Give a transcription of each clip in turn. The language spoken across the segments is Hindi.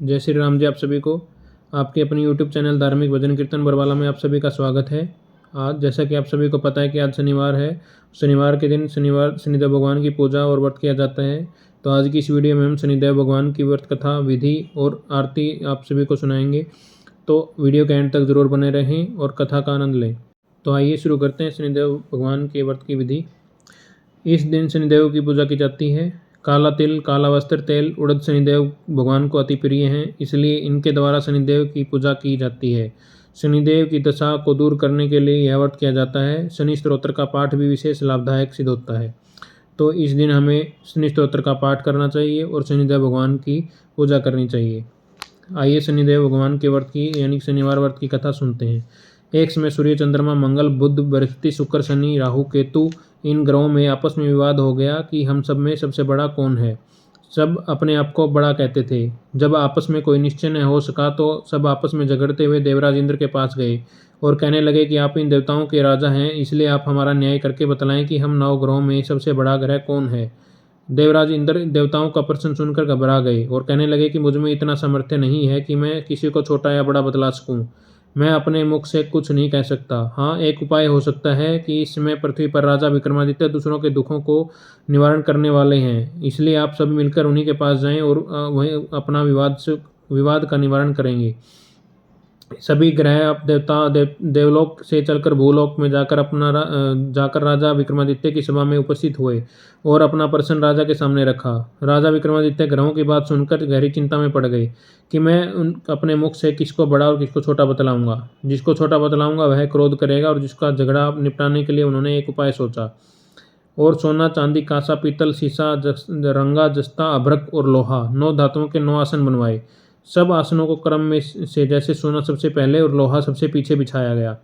जय श्री राम जी। आप सभी को आपके अपनी यूट्यूब चैनल धार्मिक भजन कीर्तन बरवाला में आप सभी का स्वागत है। आज जैसा कि आप सभी को पता है कि आज शनिवार है। शनिवार के दिन शनिदेव भगवान की पूजा और व्रत किया जाता है। तो आज की इस वीडियो में हम शनिदेव भगवान की व्रत कथा, विधि और आरती आप सभी को सुनाएंगे। तो वीडियो के एंड तक जरूर बने रहें और कथा का आनंद लें। तो आइए शुरू करते हैं शनिदेव भगवान के व्रत की विधि। इस दिन शनिदेव की पूजा की जाती है। काला तिल, काला वस्त्र, तेल, उड़द शनिदेव भगवान को अति प्रिय हैं, इसलिए इनके द्वारा शनिदेव की पूजा की जाती है। शनिदेव की दशा को दूर करने के लिए यह व्रत किया जाता है। शनि स्तोत्र का पाठ भी विशेष लाभदायक सिद्ध होता है। तो इस दिन हमें शनि स्तोत्र का पाठ करना चाहिए और शनिदेव भगवान की पूजा करनी चाहिए। आइए शनिदेव भगवान के व्रत की यानी शनिवार व्रत की कथा सुनते हैं। एक समय सूर्य, चंद्रमा, मंगल, बुध, बृहस्पति, शुक्र, शनि, राहु, केतु इन ग्रहों में आपस में विवाद हो गया कि हम सब में सबसे बड़ा कौन है। सब अपने आप को बड़ा कहते थे। जब आपस में कोई निश्चय न हो सका तो सब आपस में झगड़ते हुए देवराज इंद्र के पास गए और कहने लगे कि आप इन देवताओं के राजा हैं, इसलिए आप हमारा न्याय करके बतलाएं कि हम 9 ग्रहों में सबसे बड़ा ग्रह कौन है। देवराज इंद्र देवताओं का प्रश्न सुनकर घबरा गए और कहने लगे कि मुझ में इतना सामर्थ्य नहीं है कि मैं किसी को छोटा या बड़ा बतला सकूं। मैं अपने मुख से कुछ नहीं कह सकता। हाँ, एक उपाय हो सकता है कि इस समय पृथ्वी पर राजा विक्रमादित्य दूसरों के दुखों को निवारण करने वाले हैं, इसलिए आप सब मिलकर उन्हीं के पास जाएं और वहीं अपना विवाद का निवारण करेंगे। सभी ग्रह अब देवलोक से चलकर भूलोक में जाकर राजा विक्रमादित्य की सभा में उपस्थित हुए और अपना प्रश्न राजा के सामने रखा। राजा विक्रमादित्य ग्रहों की बात सुनकर गहरी चिंता में पड़ गए कि मैं अपने मुख से किसको बड़ा और किसको छोटा बतलाऊंगा। जिसको छोटा बतलाऊंगा वह क्रोध करेगा और जिसका झगड़ा निपटाने के लिए उन्होंने एक उपाय सोचा और सोना, चांदी, कांसा, पीतल, शीशा, रंगा, जस्ता, अभ्रक और लोहा 9 धातुओं के 9 आसन बनवाए। सब आसनों को क्रम में से जैसे सोना सबसे पहले और लोहा सबसे पीछे बिछाया गया।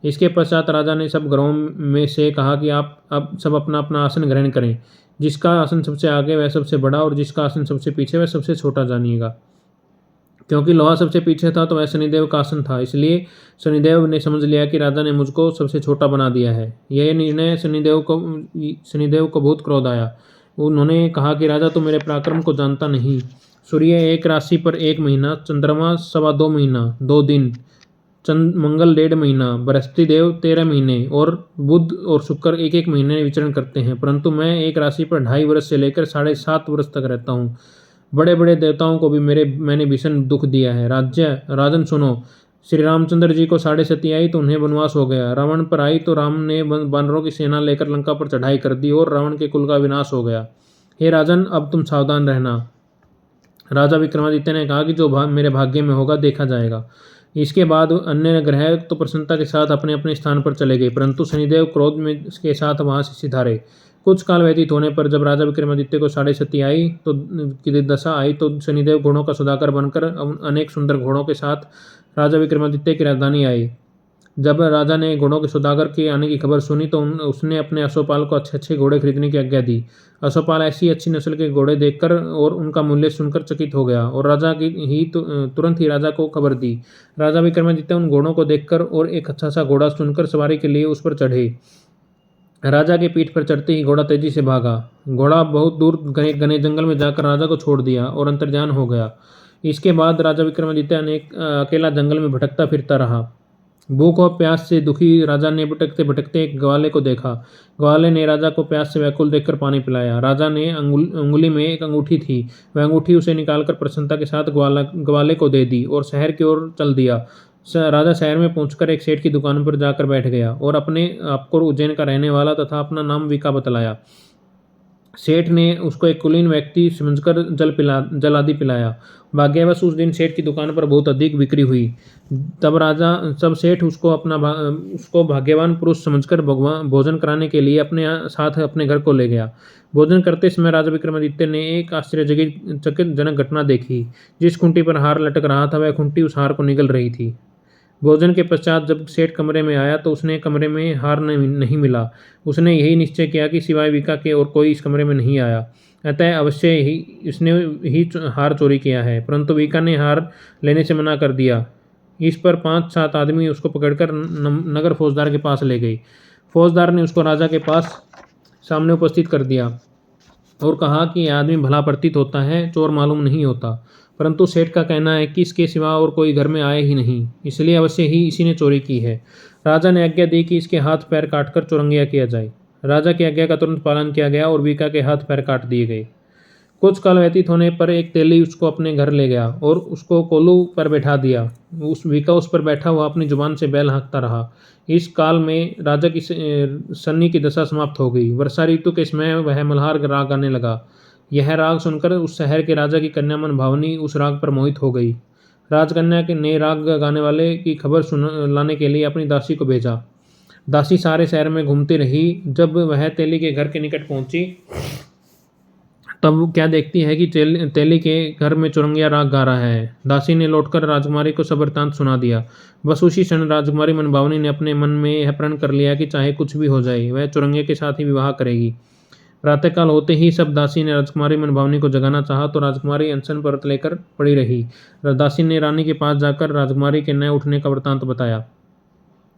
इसके पश्चात राजा ने सब ग्रहों में से कहा कि आप अब सब अपना अपना आसन ग्रहण करें। जिसका आसन सबसे आगे वह सबसे बड़ा और जिसका आसन सबसे पीछे वह सबसे छोटा जानिएगा। क्योंकि लोहा सबसे पीछे था तो वह शनिदेव का आसन था, इसलिए शनिदेव ने समझ लिया कि राजा ने मुझको सबसे छोटा बना दिया है। यह निर्णय शनिदेव को बहुत क्रोध आया। उन्होंने कहा कि राजा, तो मेरे पराक्रम को जानता नहीं। सूर्य एक राशि पर 1 महीना, चंद्रमा 2.25 महीना 2 दिन, मंगल 1.5 महीना, बृहस्पति देव 13 महीने और बुध और शुक्र 1-1 महीने विचरण करते हैं, परंतु मैं एक राशि पर 2.5 वर्ष से लेकर 7.5 वर्ष तक रहता हूँ। बड़े बड़े देवताओं को भी मैंने भीषण दुख दिया है। राजन सुनो, श्री रामचंद्र जी को 7.5 आई तो उन्हें वनवास हो गया। रावण पर आई तो राम ने वानरों की सेना लेकर लंका पर चढ़ाई कर दी और रावण के कुल का विनाश हो गया। हे राजन, अब तुम सावधान रहना। राजा विक्रमादित्य ने कहा कि जो मेरे भाग्य में होगा देखा जाएगा। इसके बाद अन्य ग्रह तो प्रसन्नता के साथ अपने अपने स्थान पर चले गए, परंतु शनिदेव क्रोध में के साथ वहां से सिधारे। कुछ काल व्यतीत होने पर जब राजा विक्रमादित्य को 7.5 आई तो की दशा आई तो शनिदेव घोड़ों का सौदागर बनकर अनेक सुंदर घोड़ों के साथ राजा विक्रमादित्य की राजधानी आए। जब राजा ने घोड़ों के सौदागर के आने की खबर सुनी तो उसने अपने अश्वपाल को अच्छे अच्छे घोड़े खरीदने की आज्ञा दी। अश्वपाल ऐसी अच्छी नस्ल के घोड़े देखकर और उनका मूल्य सुनकर चकित हो गया और राजा की तुरंत ही राजा को खबर दी। राजा विक्रमादित्य उन घोड़ों को देखकर और एक अच्छा सा घोड़ा चुनकर सवारी के लिए उस पर चढ़े। राजा के पीठ पर चढ़ते ही घोड़ा तेजी से भागा। घोड़ा बहुत दूर घने जंगल में जाकर राजा को छोड़ दिया और अंतर्ध्यान हो गया। इसके बाद राजा विक्रमादित्य ने अकेला जंगल में भटकता फिरता रहा। भूख और प्यास से दुखी राजा ने भटकते भटकते एक ग्वाले को देखा। ग्वाले ने राजा को प्यास से व्याकुल देखकर पानी पिलाया। राजा ने अंगुली में एक अंगूठी थी, वह अंगूठी उसे निकालकर प्रसन्नता के साथ ग्वाले को दे दी और शहर की ओर चल दिया। राजा शहर में पहुंचकर एक सेठ की दुकान पर जाकर बैठ गया और अपने आपको उज्जैन का रहने वाला तथा अपना नाम विका बतलाया। सेठ ने उसको एक कुलीन व्यक्ति समझकर जल आदि पिलाया। भाग्यवश उस दिन सेठ की दुकान पर बहुत अधिक बिक्री हुई। तब सेठ उसको भाग्यवान पुरुष समझकर भोजन कराने के लिए अपने साथ अपने घर को ले गया। भोजन करते समय राजा विक्रमादित्य ने एक आश्चर्यजनक घटना देखी। जिस खूंटी पर हार लटक रहा था वह खूंटी उस हार को निगल रही थी। भोजन के पश्चात जब सेठ कमरे में आया तो उसने कमरे में हार नहीं मिला। उसने यही निश्चय किया कि सिवाय विका के और कोई इस कमरे में नहीं आया, अतः अवश्य ही इसने ही हार चोरी किया है। परंतु विका ने हार लेने से मना कर दिया। इस पर 5-7 आदमी उसको पकड़कर नगर फौजदार के पास ले गए। फौजदार ने उसको राजा के पास सामने उपस्थित कर दिया और कहा कि यह आदमी भला प्रतीत होता है, चोर मालूम नहीं होता। परंतु सेठ का कहना है कि इसके सिवा और कोई घर में आए ही नहीं, इसलिए अवश्य ही इसी ने चोरी की है। राजा ने आज्ञा दी कि इसके हाथ पैर काटकर चुरंगिया किया जाए। राजा की आज्ञा का तुरंत पालन किया गया और बीका के हाथ पैर काट दिए गए। कुछ काल व्यतीत होने पर एक तेली उसको अपने घर ले गया और उसको कोलू पर बैठा दिया। उस बीका उस पर बैठा हुआ अपनी जुबान से बैल हाँकता रहा। इस काल में राजा की सन्नी की दशा समाप्त हो गई। वर्षा ऋतु के समय वह मल्हार राग गाने लगा। यह राग सुनकर उस शहर के राजा की कन्या मन भावनी उस राग पर मोहित हो गई। राजकन्या के ने राग गाने वाले की खबर सुन लाने के लिए अपनी दासी को भेजा। दासी सारे शहर में घूमती रही। जब वह तेली के घर के निकट पहुंची तब वो क्या देखती है कि तेली के घर में चुरंगिया राग गा रहा है। दासी ने लौटकर राजकुमारी को सब वृत्तांत सुना दिया। बस उसी क्षण राजकुमारी मनभावनी ने अपने मन में यह प्रण कर लिया कि चाहे कुछ भी हो जाए वह चुरंगिया के साथ ही विवाह करेगी। प्रातःकाल होते ही सब दासी ने राजकुमारी मनभावनी को जगाना चाहा तो राजकुमारी अनशन पर व्रत लेकर पड़ी रही। दासी ने रानी के पास जाकर राजकुमारी के न उठने का वृत्तांत बताया।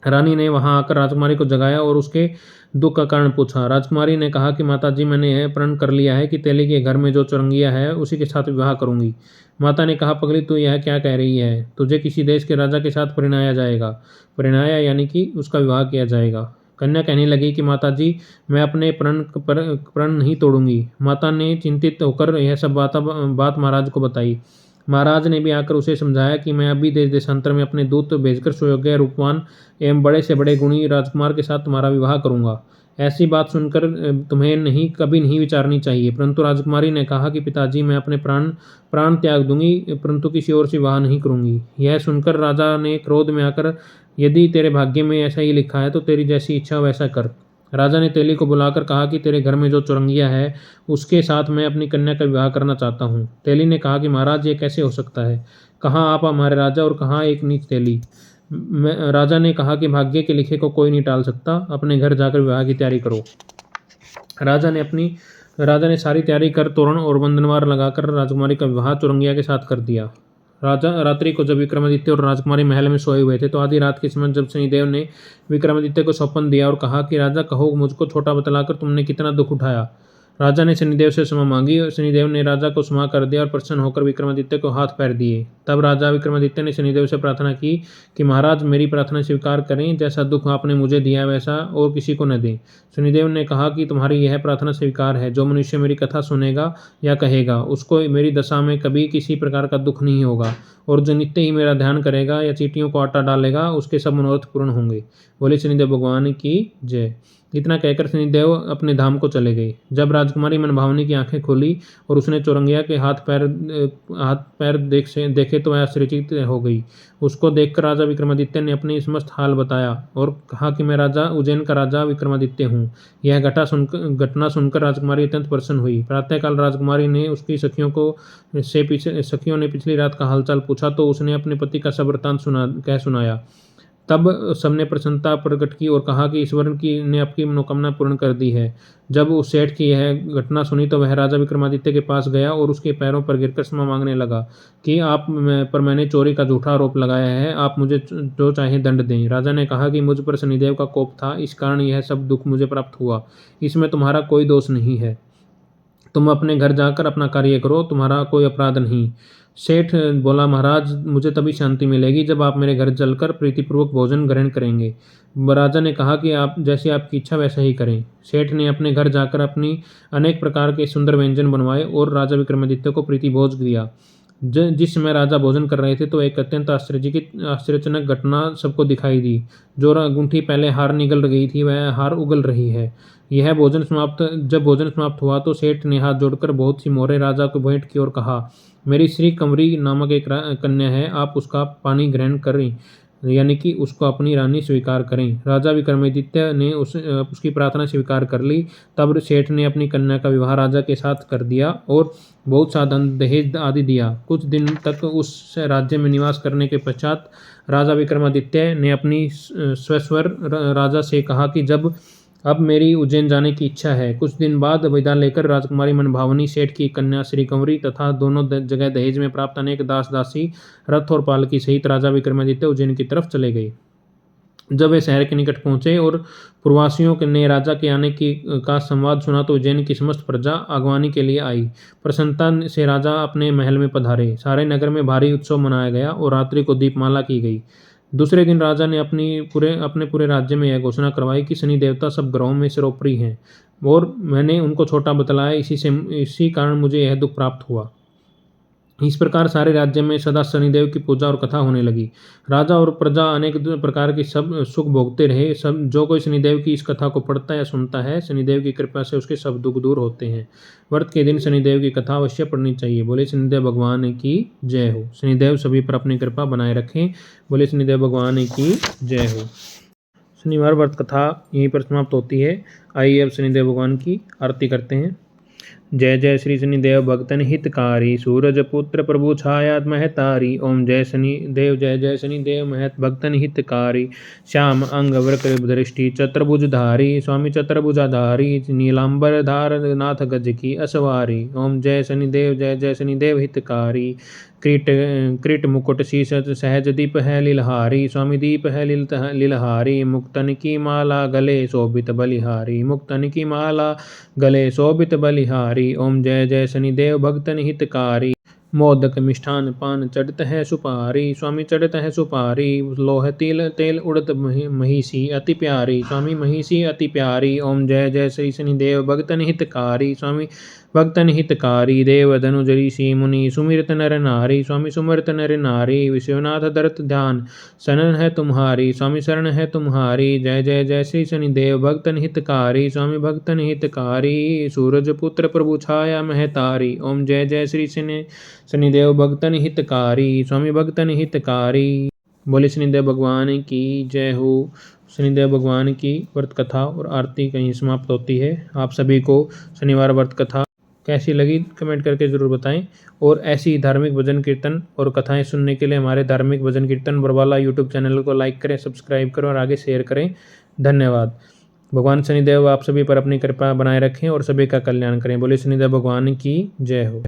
रानी ने वहां आकर राजकुमारी को जगाया और उसके दुख का कारण पूछा। राजकुमारी ने कहा कि माताजी, मैंने यह प्रण कर लिया है कि तेली के घर में जो चुरंगिया है उसी के साथ विवाह करूंगी। माता ने कहा, पगली तू यह क्या कह रही है? तुझे किसी देश के राजा के साथ परिणाया जाएगा। परिणाया यानी कि उसका विवाह किया जाएगा। कन्या कहने लगी कि माताजी, मैं अपने प्रण नहीं तोड़ूंगी। माता ने चिंतित होकर यह सब बात महाराज को बताई। महाराज ने भी आकर उसे समझाया कि मैं अभी देश देशांतर में अपने दूत भेजकर सुयोग्य, रूपवान एवं बड़े से बड़े गुणी राजकुमार के साथ तुम्हारा विवाह करूंगा। ऐसी बात सुनकर तुम्हें कभी नहीं विचारनी चाहिए। परंतु राजकुमारी ने कहा कि पिताजी, मैं अपने प्राण त्याग दूंगी, परंतु किसी और से विवाह नहीं करूंगी। यह सुनकर राजा ने क्रोध में आकर, यदि तेरे भाग्य में ऐसा ही लिखा है तो तेरी जैसी इच्छा वैसा कर। राजा ने तेली को बुलाकर कहा कि तेरे घर में जो चुरंगिया है उसके साथ मैं अपनी कन्या का विवाह करना चाहता हूँ। तेली ने कहा कि महाराज, ये कैसे हो सकता है? कहाँ आप हमारे राजा और कहाँ एक नीच तेली? राजा ने कहा कि भाग्य के लिखे को कोई नहीं टाल सकता। अपने घर जाकर विवाह की तैयारी करो। राजा ने सारी तैयारी कर तोरण और बंधनवार लगाकर राजकुमारी का विवाह चुरंगिया के साथ कर दिया। रात्रि को जब विक्रमादित्य और राजकुमारी महल में सोए हुए थे तो आधी रात के समय जब शनिदेव ने विक्रमादित्य को सौंपन दिया और कहा कि राजा, कहो मुझको छोटा बतलाकर तुमने कितना दुख उठाया। राजा ने शनिदेव से क्षमा मांगी और शनिदेव ने राजा को क्षमा कर दिया और प्रसन्न होकर विक्रमादित्य को हाथ पैर दिए। तब राजा विक्रमादित्य ने शनिदेव से प्रार्थना की कि महाराज, मेरी प्रार्थना स्वीकार करें। जैसा दुख आपने मुझे दिया वैसा और किसी को न दें। शनिदेव ने कहा कि तुम्हारी यह प्रार्थना स्वीकार है। जो मनुष्य मेरी कथा सुनेगा या कहेगा उसको मेरी दशा में कभी किसी प्रकार का दुख नहीं होगा, और जो नित्य ही मेरा ध्यान करेगा या चींटियों को आटा डालेगा उसके सब मनोरथ पूर्ण होंगे। बोले शनिदेव भगवान की जय। इतना कहकर शनिदेव अपने धाम को चले गए। जब राजकुमारी मनभावनी की आंखें खोली और उसने चुरंगिया के हाथ पैर देखे तो वह आश्चर्यचकित हो गई। उसको देखकर राजा विक्रमादित्य ने अपनी समस्त हाल बताया और कहा कि मैं राजा उज्जैन का राजा विक्रमादित्य हूँ। यह घटना सुनकर राजकुमारी अत्यंत प्रसन्न हुई। प्रातःकाल राजकुमारी ने उसकी सखियों ने पिछली रात का हालचाल पूछा तो उसने अपने पति का सब वृत्तांत सुनाया। तब सबने प्रसन्नता प्रकट की और कहा कि ईश्वर ने आपकी मनोकामना पूर्ण कर दी है। जब उस सेठ की यह घटना सुनी तो वह राजा विक्रमादित्य के पास गया और उसके पैरों पर गिरकर क्षमा मांगने लगा कि मैंने चोरी का झूठा आरोप लगाया है, आप मुझे जो चाहे दंड दें। राजा ने कहा कि मुझ पर शनिदेव का कोप था, इस कारण यह सब दुख मुझे प्राप्त हुआ। इसमें तुम्हारा कोई दोष नहीं है। तुम अपने घर जाकर अपना कार्य करो, तुम्हारा कोई अपराध नहीं। सेठ बोला, महाराज, मुझे तभी शांति मिलेगी जब आप मेरे घर चलकर प्रीतिपूर्वक भोजन ग्रहण करेंगे। राजा ने कहा कि आप जैसी आपकी इच्छा वैसा ही करें। सेठ ने अपने घर जाकर अपनी अनेक प्रकार के सुंदर व्यंजन बनवाए और राजा विक्रमादित्य को प्रीति भोज दिया। जिस समय राजा भोजन कर रहे थे तो एक अत्यंत आश्चर्यजनक घटना सबको दिखाई दी। जो अंगूठी पहले हार निगल गई थी वह हार उगल रही है। जब भोजन समाप्त हुआ तो सेठ ने हाथ जोड़कर बहुत सी मोहरें राजा को भेंट की और कहा, मेरी श्री कंवरी नामक एक कन्या है, आप उसका पानी ग्रहण करें, यानी कि उसको अपनी रानी स्वीकार करें। राजा विक्रमादित्य ने उसकी प्रार्थना स्वीकार कर ली। तब सेठ ने अपनी कन्या का विवाह राजा के साथ कर दिया और बहुत सा धन दहेज आदि दिया। कुछ दिन तक उस राज्य में निवास करने के पश्चात राजा विक्रमादित्य ने अपनी स्वस्वर राजा से कहा कि अब मेरी उज्जैन जाने की इच्छा है। कुछ दिन बाद विदा लेकर राजकुमारी मनभावनी सेठ की कन्या श्री कंवरी तथा दोनों जगह दहेज में प्राप्त अनेक दास दासी, रथ और पालकी सहित राजा विक्रमादित्य उज्जैन की तरफ चले गए। जब वे शहर के निकट पहुंचे और प्रवासियों ने राजा के आने की का संवाद सुना तो उज्जैन की समस्त प्रजा अगवानी के लिए आई। प्रसन्नता से राजा अपने महल में पधारे। सारे नगर में भारी उत्सव मनाया गया और रात्रि को दीपमाला की गई। दूसरे दिन राजा ने अपने पूरे राज्य में यह घोषणा करवाई कि शनि देवता सब ग्रहों में सर्वोपरि हैं और मैंने उनको छोटा बतलाया, इसी कारण मुझे यह दुख प्राप्त हुआ। इस प्रकार सारे राज्य में सदा शनिदेव की पूजा और कथा होने लगी। राजा और प्रजा अनेक प्रकार की सब सुख भोगते रहे। सब जो कोई शनिदेव की इस कथा को पढ़ता या सुनता है, शनिदेव की कृपा से उसके सब दुख दूर होते हैं। व्रत के दिन शनिदेव की कथा अवश्य पढ़नी चाहिए। बोले शनिदेव भगवान की जय हो। शनिदेव सभी पर अपनी कृपा बनाए रखें। बोले शनिदेव भगवान की जय हो। शनिवार व्रत कथा यहीं पर समाप्त होती है। आइए अब शनिदेव भगवान की आरती करते हैं। जय जय श्री शनिदेव भक्तन हितकारी, सूरज पुत्र प्रभु छाया महतारी। ओम जय शनिदेव, जय जय शनिदेव महत भक्तन हितकारी। श्याम अंग वक्र दृष्टि चतुर्भुजधारी, स्वामी चतुर्भुजाधारी। नीलांबर धार नाथ गज की असवारी। ओम जय शनिदेव, जय जय शनिदेव हितकारी। कृट मुकुट शीश सहज दीप है लीलहारी, स्वामी दीप है लीलहारी। मुक्तन की माला गले शोभित बलिहारी, मुक्तन की माला गले शोभित बलिहारी। ओम जय जय शनिदेव भक्तन हितकारी। मोदक मिष्ठान पान चढ़त है सुपारी, स्वामी चढ़त है सुपारी। लोह तिल तेल उड़त महिषी अति प्यारी, स्वामी महिषी अति प्यारी। ओम जय जय श्री शनिदेव भक्तन हितकारी, स्वामी भक्तन हितकारी। देव धनुज ऋषि मुनि सुमिरत नर नारी, स्वामी सुमिरत नर नारी। विश्वनाथ दरत ध्यान शरण है तुम्हारी, स्वामी शरण है तुम्हारी। जय जय जय श्री शनिदेव भक्तन हितकारी, स्वामी भक्तन हितकारी। सूरज पुत्र प्रभु छाया महतारी। ओम जय जय श्री शनिदेव भक्तन हितकारी, स्वामी भक्तन हितकारी। बोले शनिदेव भगवान की जय हो। शनिदेव भगवान की व्रत कथा और आरती कहीं समाप्त होती है। आप सभी को शनिवार व्रत कथा कैसी लगी कमेंट करके ज़रूर बताएं। और ऐसी धार्मिक भजन कीर्तन और कथाएं सुनने के लिए हमारे धार्मिक भजन कीर्तन बरवाला यूट्यूब चैनल को लाइक करें, सब्सक्राइब करें और आगे शेयर करें। धन्यवाद। भगवान शनिदेव आप सभी पर अपनी कृपा बनाए रखें और सभी का कल्याण करें। बोले शनिदेव भगवान की जय हो।